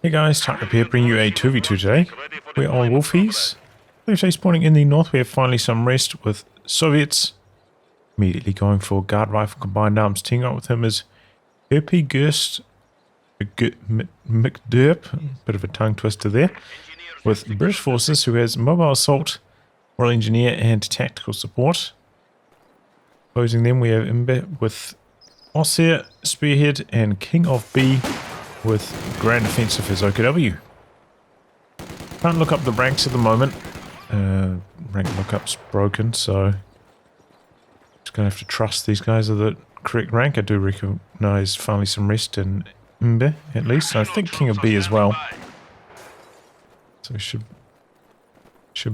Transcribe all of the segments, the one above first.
Hey guys, tightrope here, bringing you a 2v2 today. We're on Wolfheze. Today spawning in the north, we have FinallySomeRest with Soviets. Immediately going for guard rifle combined arms. Teaming up with him is HerpyGerstMcDerp, bit of a tongue twister there, with British forces who has mobile assault, royal engineer and tactical support. Opposing them we have Imbbe with Ostheer, Spearhead and KingOfB with Grand Defensive as OKW. Can't look up the ranks at the moment. Rank lookup's broken, so just gonna have to trust these guys are the correct rank. I do recognize FinallySomeRest and Imbbe at least, and I think KingOfB as well. So should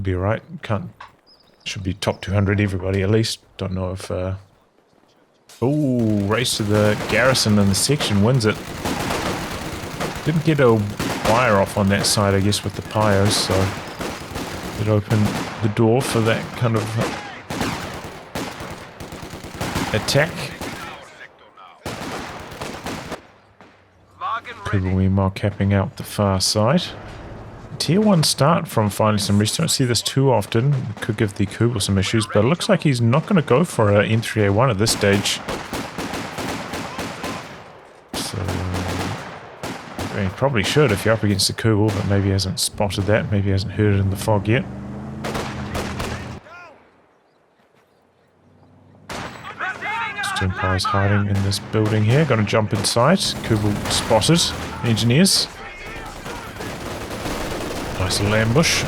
be right. Should be top 200 everybody at least. Don't know if oh, race to the garrison and the section wins it. Didn't get a wire off on that side, I guess, with the pyros, so it opened the door for that kind of attack. Kuba meanwhile capping out the far side. Tier 1 start from FinallySomeRest. Don't see this too often. Could give the Kuba some issues, but it looks like he's not going to go for an M3A1 at this stage. He probably should if you're up against the Kugel, but maybe he hasn't spotted that. Maybe he hasn't heard it in the fog yet. Steampire's hiding in this building here. Gonna jump inside. Kugel spotted. Engineers. Nice little ambush.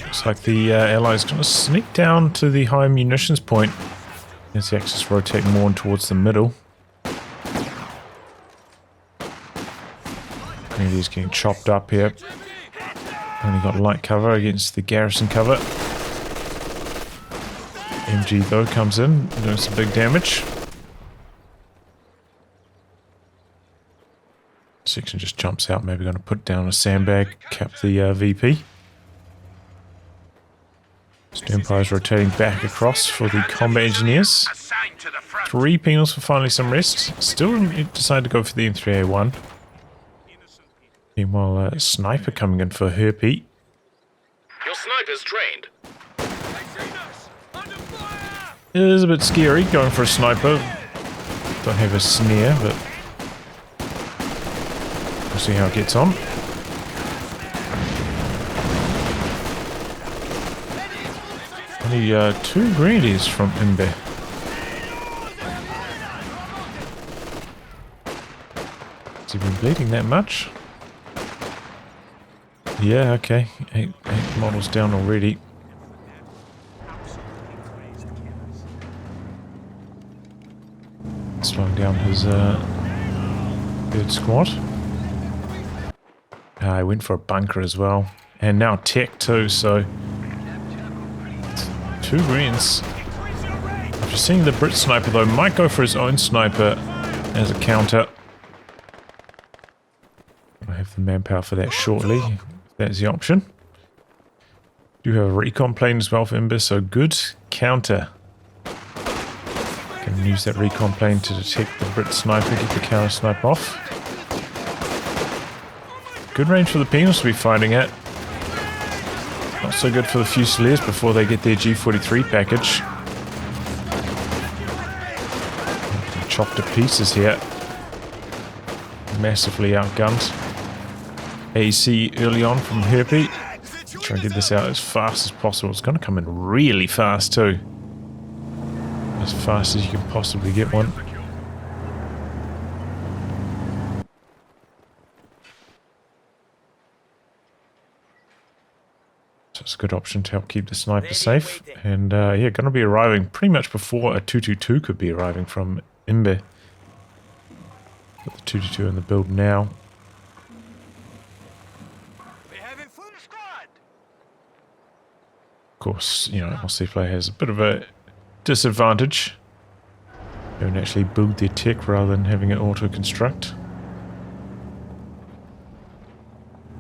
Looks like the allies gonna sneak down to the high munitions point as the Axis rotate more towards the middle. Maybe he's getting chopped up here. Only got light cover against the garrison cover. MG though comes in, doing some big damage. Section just jumps out, maybe going to put down a sandbag, cap the VP. Steampire's rotating back across for the combat engineers. 3 penals for FinallySomeRest. Still decided to go for the M3A1. Meanwhile, a sniper coming in for Herpy. Your sniper's trained. It is a bit scary going for a sniper. Don't have a snare, but we'll see how it gets on. Only 2 grenadiers from Imbbe. Has he been bleeding that much? Yeah, okay. 8 models down already. Slowing down his third squad. I went for a bunker as well. And now tech too, so 2 greens. After seeing the Brit sniper though, might go for his own sniper as a counter. I have the manpower for that shortly. That's the option. Do have a recon plane as well for Imbbe, so good counter. Can use that recon plane to detect the Brit sniper, get the counter snipe off. Good range for the penals to be fighting at. Not so good for the Fusiliers before they get their G43 package. Chopped to pieces here. Massively outgunned. AEC early on from Herpy. Try and get this out as fast as possible. It's going to come in really fast too. As fast as you can possibly get one. So it's a good option to help keep the sniper safe. And yeah, going to be arriving pretty much before a 222 could be arriving from Imbbe. Got the 222 in the build now. Of course, you know, Ostheer player has a bit of a disadvantage. They can actually build their tech rather than having it auto-construct.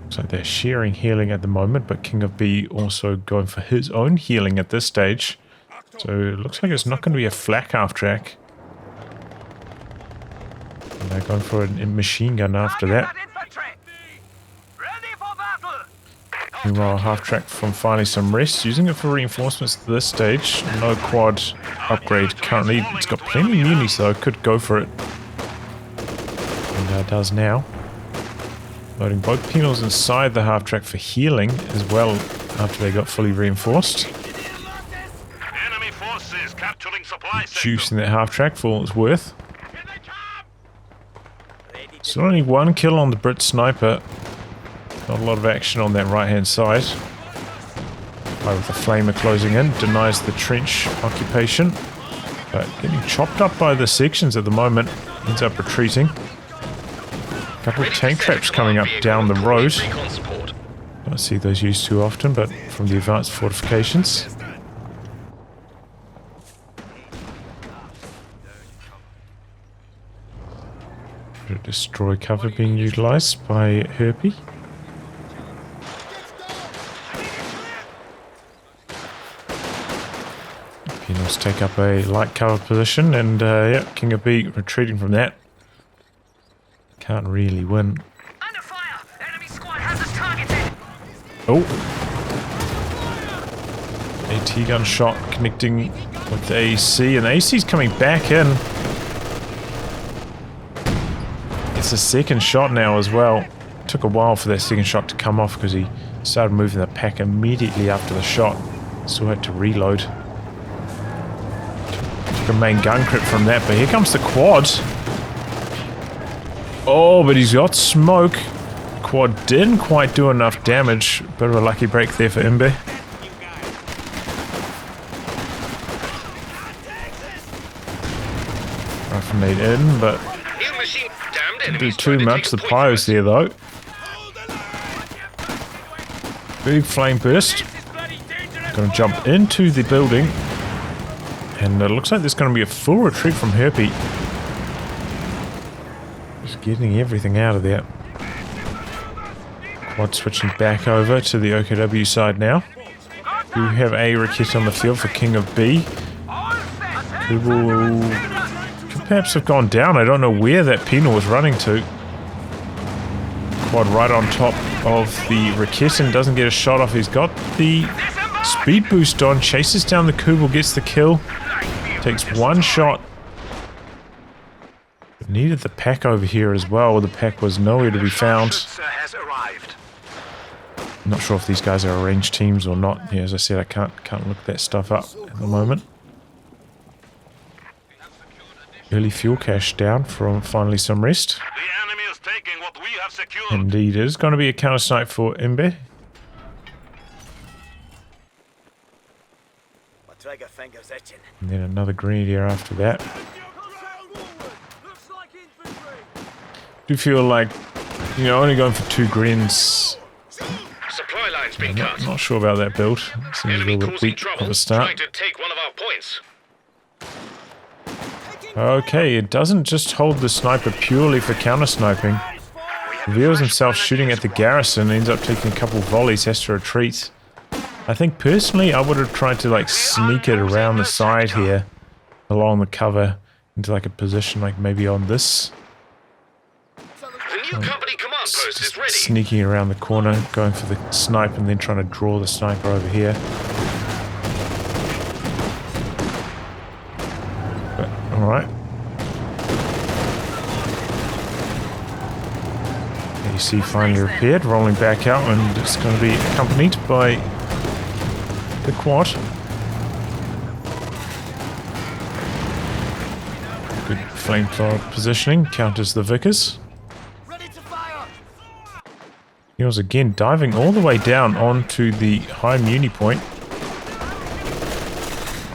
Looks like they're sharing healing at the moment, but KingOfB also going for his own healing at this stage. So it looks like it's not going to be a flak half track. Going for a machine gun after that. Meanwhile, half track from FinallySomeRest, using it for reinforcements at this stage. No quad upgrade currently. It's got plenty of munis though, could go for it. And does now. Loading both penals inside the half track for healing as well after they got fully reinforced. Enemy forces capturing supply Juicing that half track for all it's worth. So only one kill on the Brit sniper. Not a lot of action on that right hand side. Guy with the flamer closing in, denies the trench occupation. But getting chopped up by the sections at the moment, ends up retreating. A couple of tank traps coming up down the road. Don't see those used too often, but from the advanced fortifications. Destroy cover being utilized by Herpy. Let's take up a light cover position, and yeah, KingOfB retreating from that. Can't really win. Under fire! Enemy squad has us targeted! Oh! AT gun shot connecting with the AC, and the AC's coming back in. It's a second shot now as well. Took a while for that second shot to come off because he started moving the pack immediately after the shot. Still had to reload. A main gun crit from that, but here comes the quad. Oh, but he's got smoke. Quad didn't quite do enough damage. Bit of a lucky break there for Imbbe. Rifle-nade in, but didn't do too much. The pyro's there though. Big flame burst. Gonna jump into the building. And it looks like there's going to be a full retreat from Herpy. Just getting everything out of there. Quad switching back over to the OKW side now. We have a racket on the field for KingOfB. Who will could perhaps have gone down. I don't know where that penal was running to. Quad right on top of the racket and doesn't get a shot off. He's got the speed boost on. Chases down the Kubel, gets the kill. Takes one shot. But needed the pack over here as well. The pack was nowhere to be found. Not sure if these guys are arranged teams or not. Yeah, as I said, I can't look that stuff up at the moment. Early fuel cache down from FinallySomeRest. The enemy is taking what we have secured. Indeed, it is going to be a counter snipe for Imbbe. And then another grenadier after that. Do feel like, you know, only going for 2 grins. Supply lines being cut. Not sure about that build. Seems a little bit weak at the start. Trying to take one of our points. Okay, it doesn't just hold the sniper purely for counter sniping. Reveals himself shooting at the garrison, ends up taking a couple volleys, has to retreat. I think personally I would have tried to like sneak it around the side here along the cover into like a position like maybe on this. The new company command post is ready. Sneaking around the corner, going for the snipe and then trying to draw the sniper over here. But, alright. AC finally repaired, rolling back out, and it's going to be accompanied by the quad. Good flamethrower positioning, counters the Vickers. He was again diving all the way down onto the high muni point.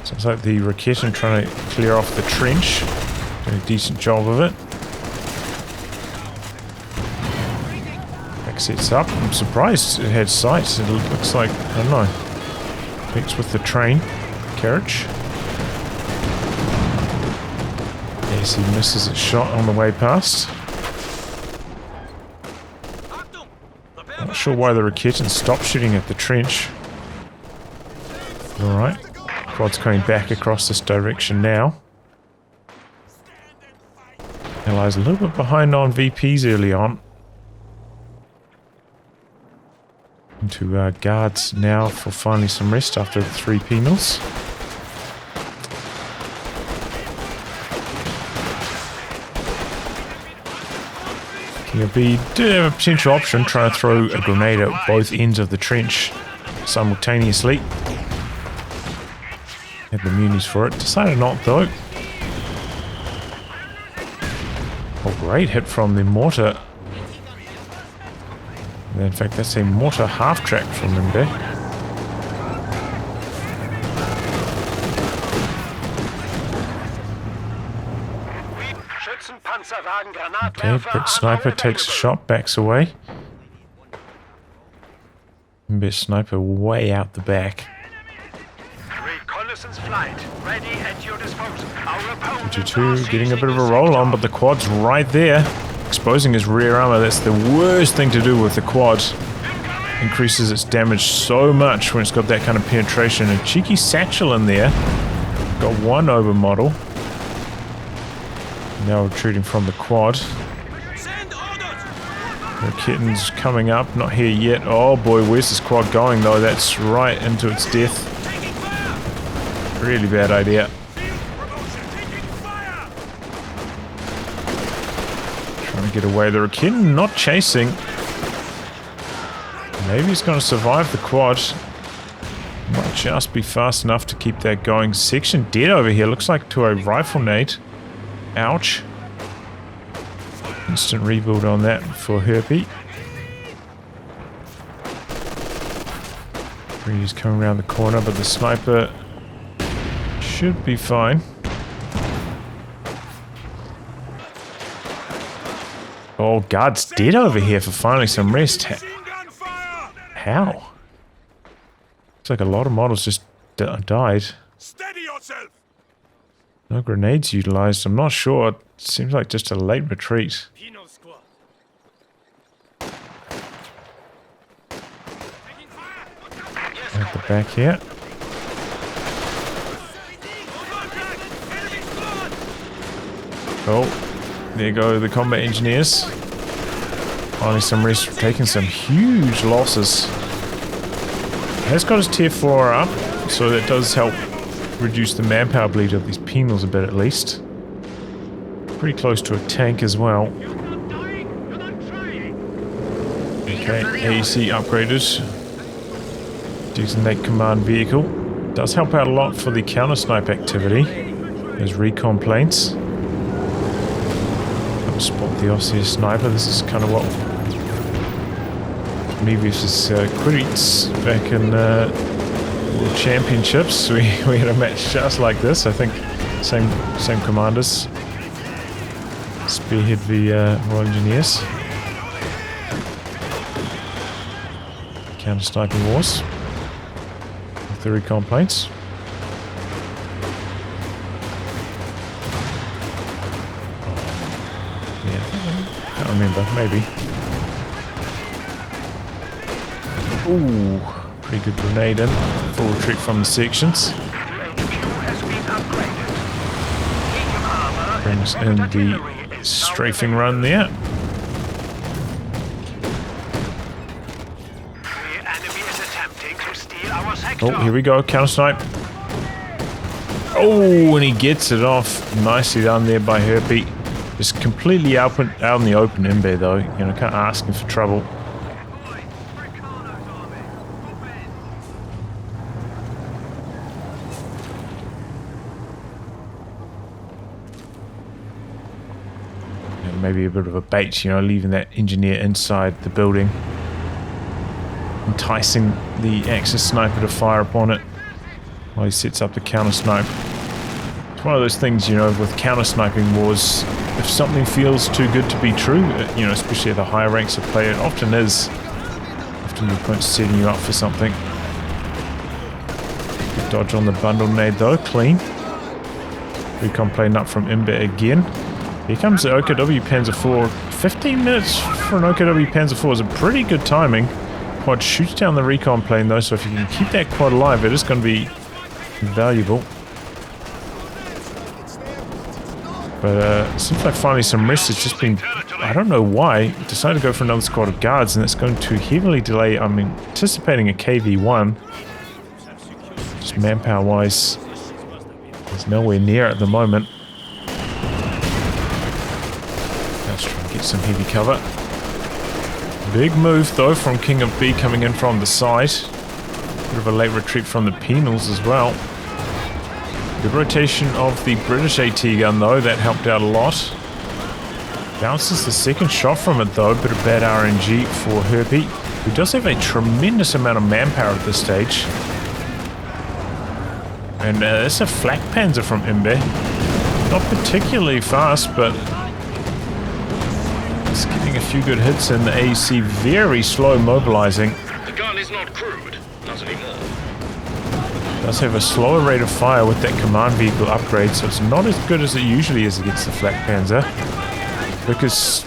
Sounds like the Raketin trying to clear off the trench. Doing a decent job of it. Back sets up. I'm surprised it had sights. It looks like, I don't know. Mixed with the train carriage. Yes, he misses a shot on the way past. Not sure why the Raketin stopped shooting at the trench. Alright. Quad's coming back across this direction now. Allies a little bit behind on VPs early on. Into guards now for finally some rest after the 3 penals. KingOfB did have a potential option, trying to throw a grenade at both ends of the trench simultaneously. Had the munis for it. Decided not though. Oh, great hit from the mortar. In fact, that's a mortar half-track from Imbbe. Okay, Brit Sniper takes a shot, backs away. Imbbe Sniper way out the back. Reconnaissance flight ready at your disposal. Our opponent 2 getting a bit of a roll on, but the quad's right there. Exposing his rear armor, that's the worst thing to do with the quad. Increases its damage so much when it's got that kind of penetration. A cheeky satchel in there. Got 1 over model. Now retreating from the quad. The kitten's coming up, not here yet. Oh boy, where's this quad going though? That's right into its death. Really bad idea. Trying to get away. The kitten not chasing. Maybe he's going to survive the quad. Might just be fast enough to keep that going. Section dead over here. Looks like to a rifle nade. Ouch. Instant rebuild on that for Herpy. He's coming around the corner, but the sniper should be fine. Oh, guard's dead over here for finally some rest. How? Looks like a lot of models just died. Steady yourself. No grenades utilized. I'm not sure. It seems like just a late retreat. At the back here. Oh, there go the combat engineers. Finally some rest, taking some huge losses. Has got his tier 4 up, so that does help reduce the manpower bleed of these penals a bit at least. Pretty close to a tank as well. Okay, AEC upgraded. Designate command vehicle. Does help out a lot for the counter snipe activity. There's recon planes. Spot the Ostheer sniper. This is kind of what me versus Quirits back in World Championships. We had a match just like this. I think same commanders. Spearhead v Royal Engineers. Counter sniping wars. With the recon planes. Can't remember, maybe. Ooh, pretty good grenade in. Full retreat from the sections. Brings in the strafing run there. Oh, here we go, counter snipe. Oh, and he gets it off. Nicely done there by Herpy. Just completely out in the open Imbbe though. You know, can't ask him for trouble. And maybe a bit of a bait, you know, leaving that engineer inside the building. Enticing the Axis sniper to fire upon it while he sets up the counter snipe. It's one of those things, you know, with counter sniping wars, if something feels too good to be true, you know, especially at the higher ranks of play, it often is. Often the opponent's setting you up for something. Good dodge on the bundle nade though, clean. Recon plane up from Imbbe again. Here comes the OKW Panzer IV. 15 minutes for an OKW Panzer IV is a pretty good timing. Quad shoots down the recon plane though, so if you can keep that quad alive, it is going to be valuable. But it seems like FinallySomeRest has just been, I don't know why, decided to go for another squad of guards, and it's going to heavily delay. I'm anticipating a KV1. Just manpower wise, there's nowhere near at the moment. Let's try and get some heavy cover. Big move though from KingOfB coming in from the side. Bit of a late retreat from the penals as well. Good rotation of the British AT gun though, that helped out a lot. Bounces the second shot from it though, bit of bad RNG for Herpy, who does have a tremendous amount of manpower at this stage. And it's a flak panzer from Imbbe. Not particularly fast, but it's getting a few good hits, and the AEC very slow mobilizing. The gun is not crude. Not anymore. Does have a slower rate of fire with that command vehicle upgrade, so it's not as good as it usually is against the flak panzer. Because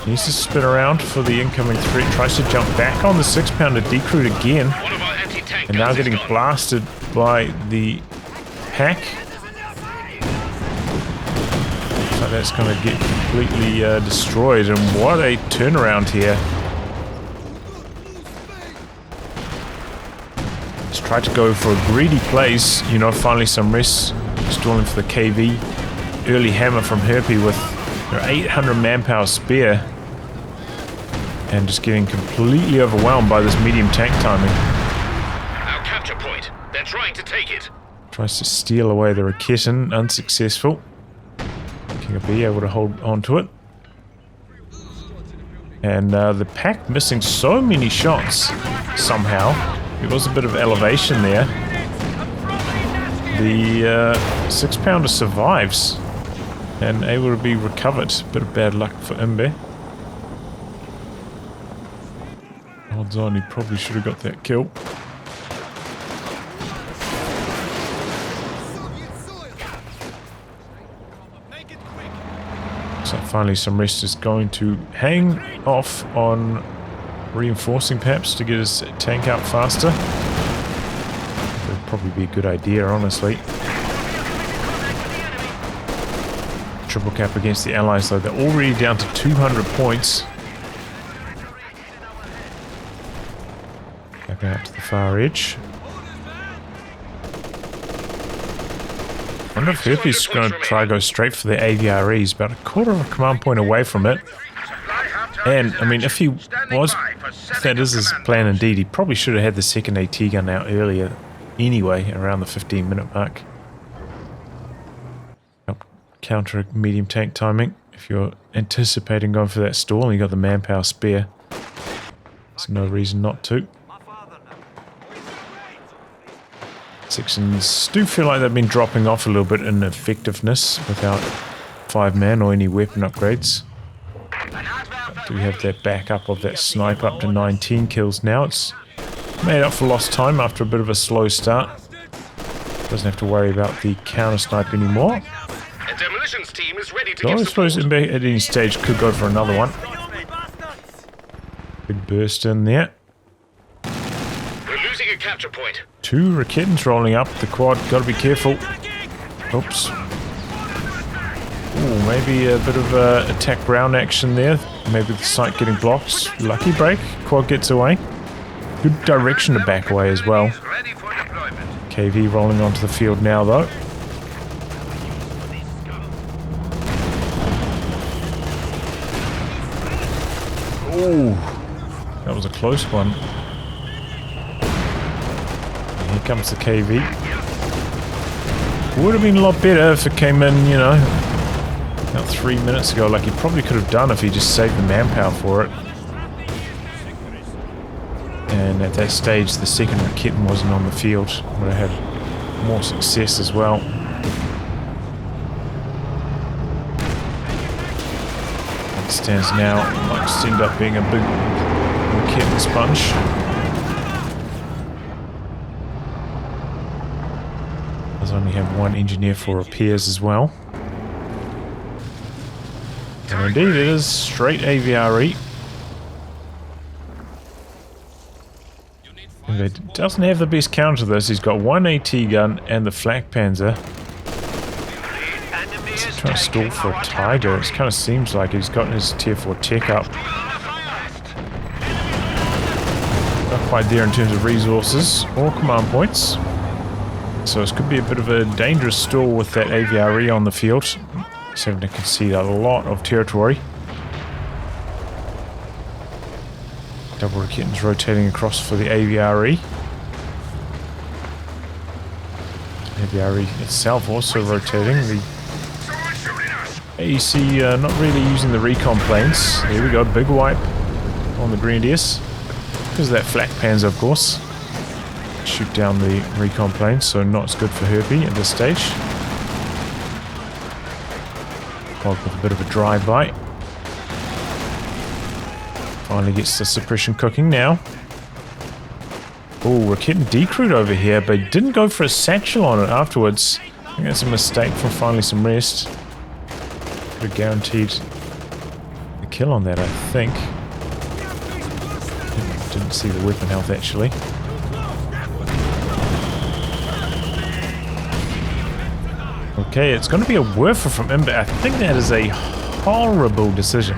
he needs to spin around for the incoming threat, tries to jump back on the 6-pounder decrude again, One of our anti-tank and now guns is getting gone. blasted by the pack. Looks like that's going to get completely destroyed, and what a turnaround here. He's tried to go for a greedy place, you know, FinallySomeRest stalling for the KV. Early hammer from Herpy with 800 manpower spear, and just getting completely overwhelmed by this medium tank timing. Our capture point. They're trying to take it. Tries to steal away the Raketin, unsuccessful. KingOfB able to hold on to it. And the pack missing so many shots somehow. There was a bit of elevation there. The 6-pounder survives and able to be recovered. Bit of bad luck for Imbbe. Odds on he probably should have got that kill. So FinallySomeRest is going to hang off on reinforcing perhaps to get his tank out faster. That would probably be a good idea, honestly. Triple cap against the allies though. They're already down to 200 points. Back out to the far edge. I wonder if Herpy's going to try to go straight for the AVREs, about a quarter of a command point away from it. And, I mean, if he was, if that is his plan indeed, he probably should have had the second AT gun out earlier anyway, around the 15-minute mark. Help counter medium tank timing. If you're anticipating going for that stall and you got the manpower spare, there's no reason not to. Sections do feel like they've been dropping off a little bit in effectiveness without 5-man or any weapon upgrades. But do have that backup of that snipe up to 19 kills now. It's made up for lost time after a bit of a slow start. Doesn't have to worry about the counter snipe anymore. A demolitions team is ready to So I give suppose support. Imbbe at any stage could go for another one. Big burst in there. We're losing a capture point. 2 Raketins rolling up the quad. Gotta be careful. Oops. Ooh, maybe a bit of attack ground action there. Maybe the site getting blocked. Lucky break. Quad gets away. Good direction to back away as well. Ready for deployment. KV rolling onto the field now though. Ooh, that was a close one. And here comes the KV. Would have been a lot better if it came in, you know, about 3 minutes ago, like he probably could have done if he just saved the manpower for it. And at that stage, the second Raketin wasn't on the field. Would have had more success as well. It stands now, might just end up being a big Raketin sponge. Does only have 1 engineer for repairs as well. And indeed, it is straight AVRE. It doesn't have the best counter to this. He's got 1 AT gun and the flak panzer. The enemy is Trying to stall for a Tiger. It kind of seems like he's gotten his tier 4 tech up. Not quite there in terms of resources or command points. So this could be a bit of a dangerous stall with that AVRE on the field. He's having to concede a lot of territory. Double Raketans rotating across for the AVRE. AVRE itself also rotating. The AEC not really using the recon planes. There we go, big wipe on the Grenadiers. Because of that flak panzer, of course. Shoot down the recon planes, so not as good for Herpy at this stage. Hog with a bit of a drive-by. Finally gets the suppression cooking now. Oh, we're getting decrewed over here, but he didn't go for a satchel on it afterwards. I think that's a mistake from FinallySomeRest. Could have guaranteed the kill on that, I think. Didn't see the weapon health actually. Okay, it's going to be a Werfer from Imbbe. I think that is a horrible decision.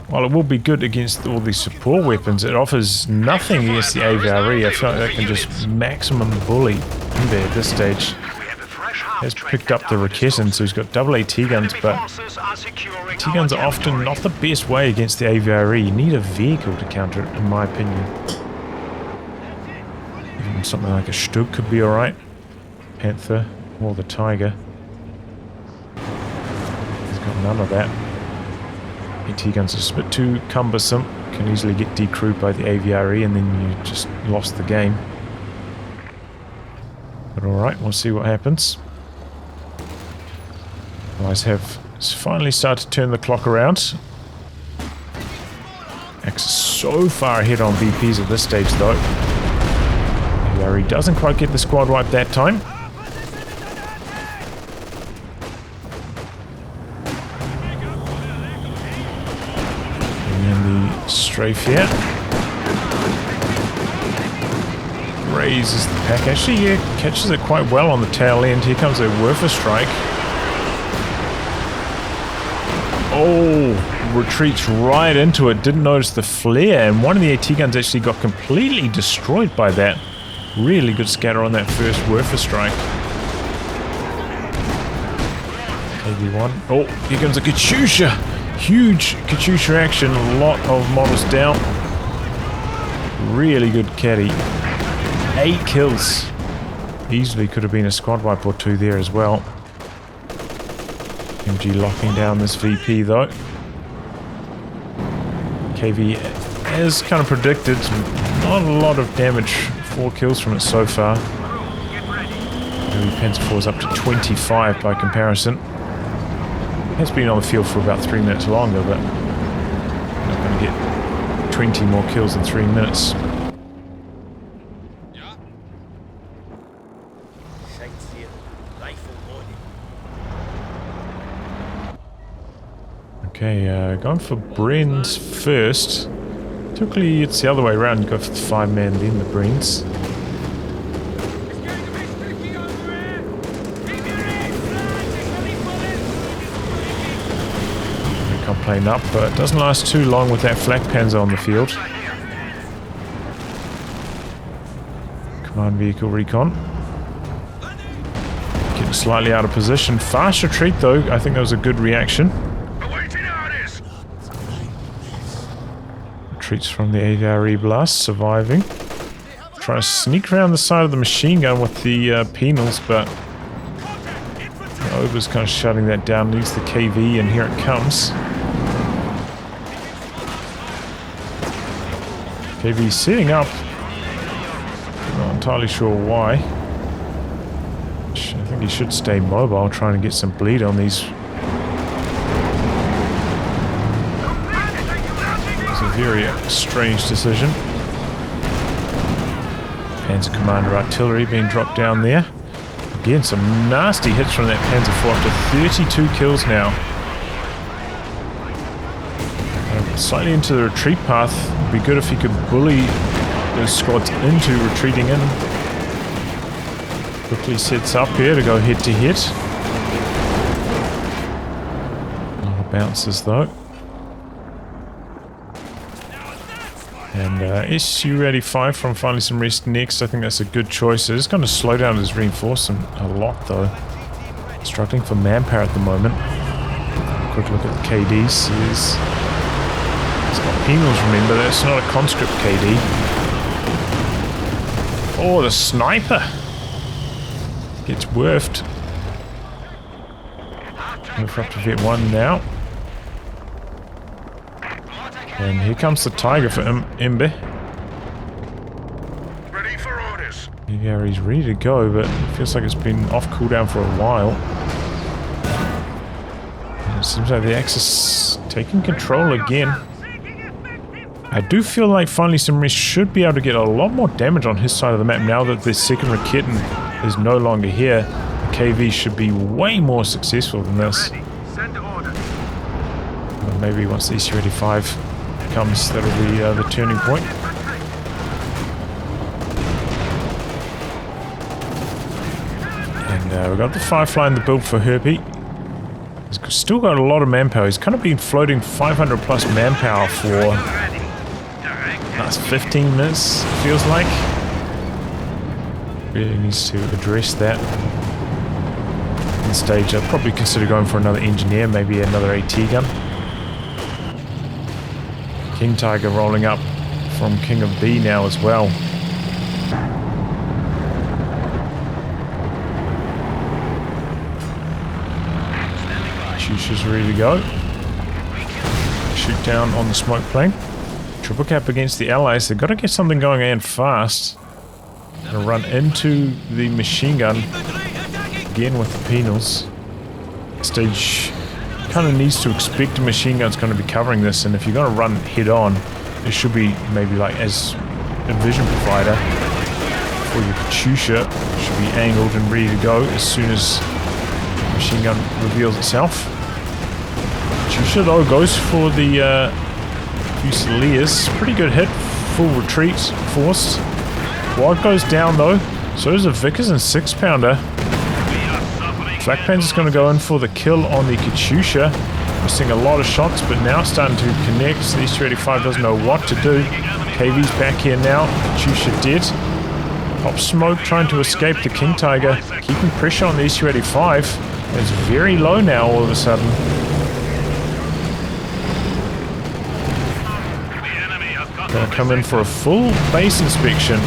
While it will be good against all these support weapons, it offers nothing against the AVRE. I feel like that can just maximum bully Imbbe at this stage. Has picked up the Raketen, so he's got double AT guns, but AT guns are often not the best way against the AVRE. You need a vehicle to counter it, in my opinion. Even something like a Stug could be alright. Panther or the Tiger. He's got none of that. AT guns are just a bit too cumbersome. Can easily get decrewed by the AVRE and then you just lost the game. But alright, we'll see what happens. Guys have finally started to turn the clock around. Axe is so far ahead on VPs at this stage though. AVRE doesn't quite get the squad wipe that time. Strafe here. Raises the pack. Actually, yeah, catches it quite well on the tail end. Here comes a Werfer strike. Oh, retreats right into it. Didn't notice the flare, and one of the AT guns actually got completely destroyed by that. Really good scatter on that first Werfer strike. KB1. Oh, here comes a Katyusha. Huge Katyusha action, a lot of models down. Really good caddy. 8 kills. Easily could have been a squad wipe or 2 there as well. MG locking down this VP though. KV, as kind of predicted, not a lot of damage. 4 kills from it so far. Maybe Panzer IV is up to 25 by comparison. Has been on the field for about 3 minutes longer, but not going to get 20 more kills in 3 minutes. Okay, going for Bren's first. Typically it's the other way around, you go for the 5-man then the Brens. Plane up, but it doesn't last too long with that flak panzer on the field. Command vehicle recon. Getting slightly out of position. Fast retreat though, I think that was a good reaction. Retreats from the AVRE blast, surviving. Trying to sneak around the side of the machine gun with the penals, but Ober's kind of shutting that down, leaves the KV, and here it comes. KV setting up. Not entirely sure why. I think he should stay mobile, trying to get some bleed on these. It's a very strange decision. Panzer Commander artillery being dropped down there. Again, some nasty hits from that Panzer IV, up to 32 kills now. Slightly into the retreat path. It'd be good if he could bully those squads into retreating in. Quickly sets up here to go head to head. Bounces though. And SU-85 from FinallySomeRest next. I think that's a good choice. It's going to slow down his reinforcement a lot though. Struggling for manpower at the moment. Quick look at the KDs. He's got penals, remember. That's not a conscript KD. Oh, the sniper gets worfed. We're up to Vet 1 now. And here comes the Tiger for Imbbe. Ready for orders. Yeah, he's ready to go, but it feels like it's been off cooldown for a while. And it seems like the Axis taking control again. I do feel like FinallySomeRest should be able to get a lot more damage on his side of the map now that the second Raketen is no longer here. The KV should be way more successful than this. Send order. Well, maybe once the SU-85 comes, that'll be the turning point. And we've got the Firefly in the build for Herpy. He's still got a lot of manpower. He's kind of been floating 500 plus manpower for last 15 minutes, feels like. Really needs to address that. On stage, I'd probably consider going for another engineer, maybe another AT gun. King Tiger rolling up from KingOfB now as well. Shusha's ready to go. Shoot down on the smoke plane. Triple cap against the allies. They've got to get something going and fast. Gonna run into the machine gun again with the penals. Stage kind of needs to expect a machine gun's going to be covering this, and if you're going to run head on, it should be maybe like as a vision provider for your Katyusha. Should be angled and ready to go as soon as the machine gun reveals itself. Katyusha though goes for the Fusiliers. Pretty good hit. Full retreat forced. Quad goes down though. So is a Vickers and 6-pounder. Flak Panzer's going to go in for the kill on the Katyusha. Missing a lot of shots, but now starting to connect. The SU-85 doesn't know what to do. KV's back here now. Katyusha dead. Pop smoke trying to escape the King Tiger. Keeping pressure on the SU-85. It's very low now all of a sudden. Going to come in for a full base inspection.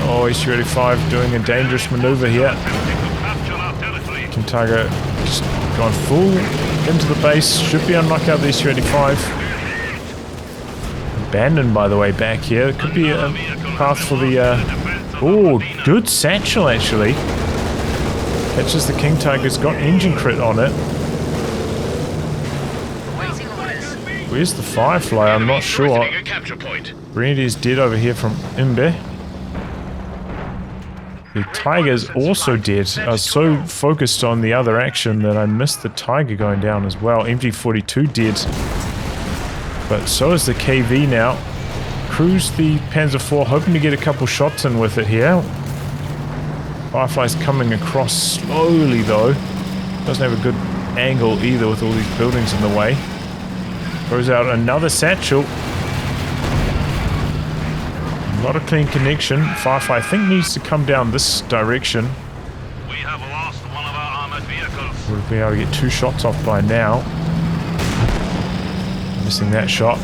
Oh, SU-85 doing a dangerous maneuver here. King Tiger just gone full into the base. Should be able to knock out the SU-85. Abandoned, by the way, back here. It could be a path for the... Oh, good satchel, actually. Catches the King Tiger's got engine crit on it. Where's the Firefly? I'm not sure. Brandy is dead over here from Imbbe. The Tiger's also dead. I was so focused on the other action that I missed the Tiger going down as well. MG42 dead. But so is the KV now. Cruise the Panzer IV, hoping to get a couple shots in with it here. Firefly's coming across slowly though. Doesn't have a good angle either with all these buildings in the way. Throws out another satchel. Not a clean connection. Firefly, I think, needs to come down this direction. We have lost one of our armored vehicles. We'll be able to get 2 shots off by now. Missing that shot.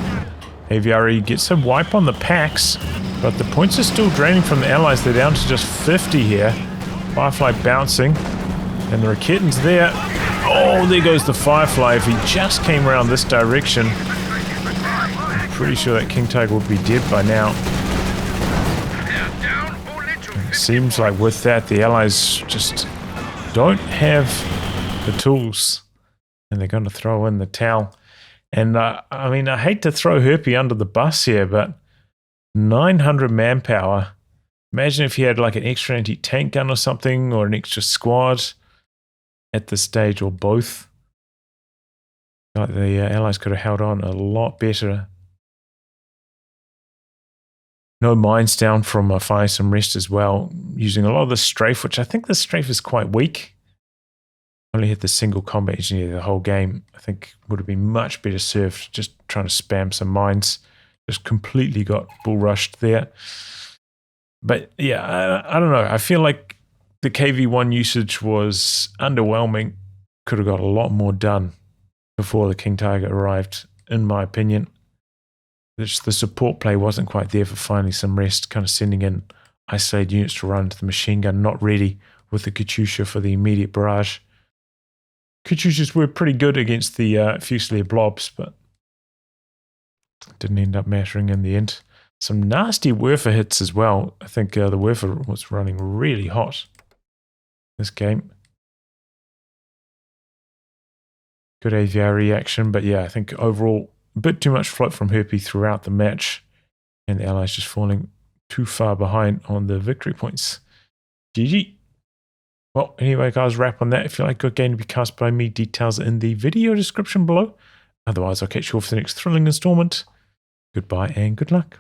AVRE gets a wipe on the packs, but the points are still draining from the allies. They're down to just 50 here. Firefly bouncing. And the Raketen's there. Oh, there goes the Firefly. If he just came around this direction, I'm pretty sure that King Tiger would be dead by now. It seems like with that, the allies just don't have the tools, and they're going to throw in the towel. And I mean, I hate to throw Herpy under the bus here, but 900 manpower. Imagine if he had like an extra anti-tank gun or something, or an extra squad at this stage, or both. Like the allies could have held on a lot better. No mines down from FinallySomeRest as well, using a lot of the strafe, which I think the strafe is quite weak. only had the single combat engineer the whole game. I think would have been much better served just trying to spam some mines. Just completely got bull rushed there. But yeah, I don't know. I feel like the KV1 usage was underwhelming. Could have got a lot more done before the King Tiger arrived, in my opinion. The support play wasn't quite there for FinallySomeRest, kind of sending in isolated units to run into the machine gun, not ready with the Katyusha for the immediate barrage. Katyushas were pretty good against the Fusilier blobs, but didn't end up mattering in the end. Some nasty Wolfheze hits as well. I think the Wolfheze was running really hot this game. Good AVR reaction, but yeah, I think overall a bit too much float from Herpy throughout the match, and the Allies just falling too far behind on the victory points. GG. Well, anyway, guys, wrap on that. If you like good game to be cast by me, details in the video description below. Otherwise, I'll catch you all for the next thrilling installment. Goodbye and good luck.